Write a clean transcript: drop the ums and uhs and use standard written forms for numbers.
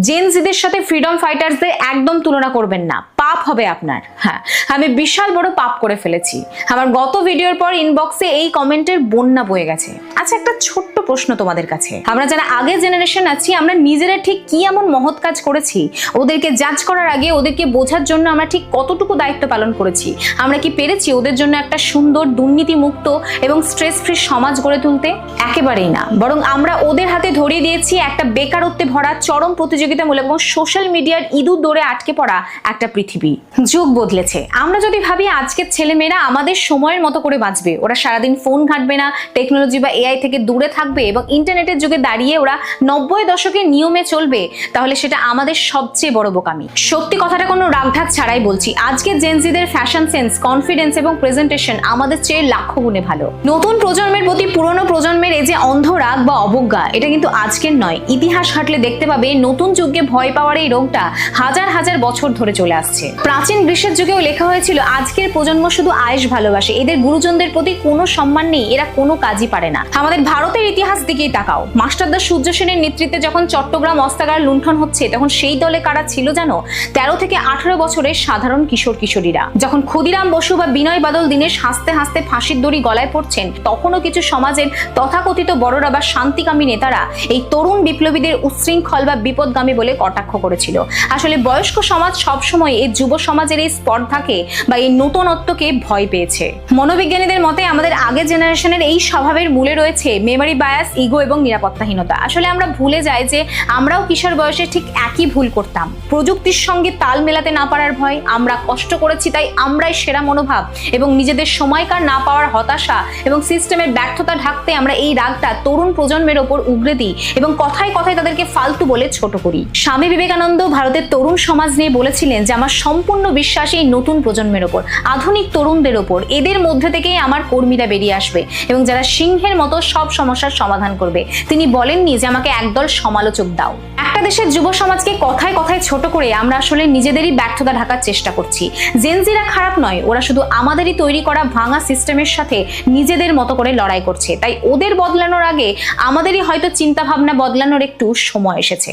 জেনজিদের সাথে ফ্রিডম ফাইটার্সদের একদম তুলনা করবেন না, পাপ হবে আপনার। হ্যাঁ, আমি বিশাল বড় পাপ করে ফেলেছি। আমার গত ভিডিওর পর ইনবক্সে এই কমেন্টের বন্যা বয়ে গেছে। আচ্ছা, একটা ছোট্ট প্রশ্ন তোমাদের কাছে, আমরা যারা আগের জেনারেশন আছি, আমরা নিজেরা ঠিক কি এমন মহৎ কাজ করেছি? ওদেরকে জাজ করার আগে ওদেরকে বোঝার জন্য আমরা ঠিক কতটুকু দায়িত্ব পালন করেছি? আমরা কি পেরেছি ওদের জন্য একটা সুন্দর, দুর্নীতি মুক্ত এবং স্ট্রেস ফ্রি সমাজ গড়ে তুলতে? একেবারেই না, বরং আমরা ওদের হাতে ধরিয়ে দিয়েছি একটা বেকারত্বে ভরা, চরম প্রতিযোগিতামূলক এবং সোশ্যাল মিডিয়ার ইঁদুর দৌড়ে আটকে পড়া একটা পৃথিবী। যুগ বদলেছে। আমরা যদি ভাবি আজকের ছেলেমেয়েরা আমাদের সময়ের মতো করে বাঁচবে, ওরা সারাদিন ফোন ঘাঁটবে না, টেকনোলজি বা এআই থেকে দূরে থাকবে এবং ইন্টারনেটের যুগে দাঁড়িয়ে ওরা 90 দশকের নিয়মে চলবে, তাহলে সেটা আমাদের সবচেয়ে বড় বোকামি। সত্যি কথাটা কোনো রাগঢাক ছাড়াই বলছি, আজকের জেনজিদের ফ্যাশন সেন্স, কনফিডেন্স এবং প্রেজেন্টেশন আমাদের চেয়ে লাখো গুণে ভালো। নতুন প্রজন্মের প্রতি পুরনো প্রজন্মের এই যে অন্ধ রাগ বা অবজ্ঞা, এটা কিন্তু আজকের নয়। ইতিহাস ঘাটলে দেখতে পাবে নতুন যুগে ভয় পাওয়ার এই রোগটা হাজার হাজার বছর ধরে চলে আসছে। প্রাচীন গ্রীসের যুগেও লেখা হয়েছিল আজকের প্রজন্ম শুধু আয়েশ ভালোবাসে, এদের গুরুজনদের প্রতি কোনো সম্মান নেই, এরা কোনো কাজই পারে না। আমাদের ভারতের ইতিহাস দিকেই তাকাও। মাস্টারদা সূর্য সেনের নেতৃত্বে যখন চট্টগ্রাম অস্ত্রাগার লুণ্ঠন হচ্ছে, তখন সেই দলে কারা ছিল জানো? 13 থেকে 18 বছরের সাধারণ কিশোর কিশোরীরা। যখন ক্ষুদিরাম বসু বা বিনয় বাদল দীনেশ হাসতে হাসতে ফাঁসির দড়ি গলায় পড়ছেন, তখনও কিছু সমাজের তথাকথিত বড়রা বা শান্তিকামী নেতারা এই তরুণ বিপ্লবীদের উচ্ছৃঙ্খল বা বিপদগামী বলে কটাক্ষ করেছিল। আসলে বয়স্ক সমাজ সবসময় এই যুব সমাজের এই স্পর্ধাকে বা এই নতুনত্বকে ভয় পেয়েছে। মনোবিজ্ঞানীদের মতে আমাদের আগের জেনারেশনের এই স্বভাবের মূলে রয়েছে মেমোরি বায়াস, ইগো এবং নিরাপত্তাহীনতা। আসলে আমরা ভুলে যাই যে আমরাও কিশোর বয়সে ঠিক একই ভুল করতাম। প্রযুক্তির সঙ্গে তাল মেলাতে না পারার ভয়, আমরা কষ্ট করেছি তাই আমরাই সেরা মনোভাব এবং নিজেদের সময়কার না পাওয়ার হতাশা এবং সিস্টেমের ব্যর্থতা ঢাকতে আমরা এই রাগটা তরুণ প্রজন্মের ওপর উগরে দিই এবং কথায় কথায় তাদেরকে ফালতু বলে ছোট করি। স্বামী বিবেকানন্দ ভারতের তরুণ সমাজ নিয়ে বলেছিলেন যে আমার সম্পূর্ণ বিশ্বাস এই নতুন প্রজন্মের ওপর, আধুনিক তরুণদের ওপর। এদের মধ্যে থেকেই আমার কর্মীরা বেরিয়ে আসবে এবং যারা সিংহের মতো সব সমস্যার সমাধান করবে। তিনি বলেননি যে আমাকে একদল সমালোচক দাও। একটা দেশের যুব সমাজকে কথায় কথায় ছোট করে আমরা আসলে নিজেদেরই ব্যর্থতা ঢাকার চেষ্টা করছি। জেনজিরা খারাপ নয়, ওরা শুধু আমাদেরই তৈরি করা ভাঙা সিস্টেমের সাথে নিজেদের মতো করে লড়াই করছে। তাই ওদের বদলানোর আগে আমাদেরই হয়তো চিন্তা ভাবনা বদলানোর একটু সময় এসেছে।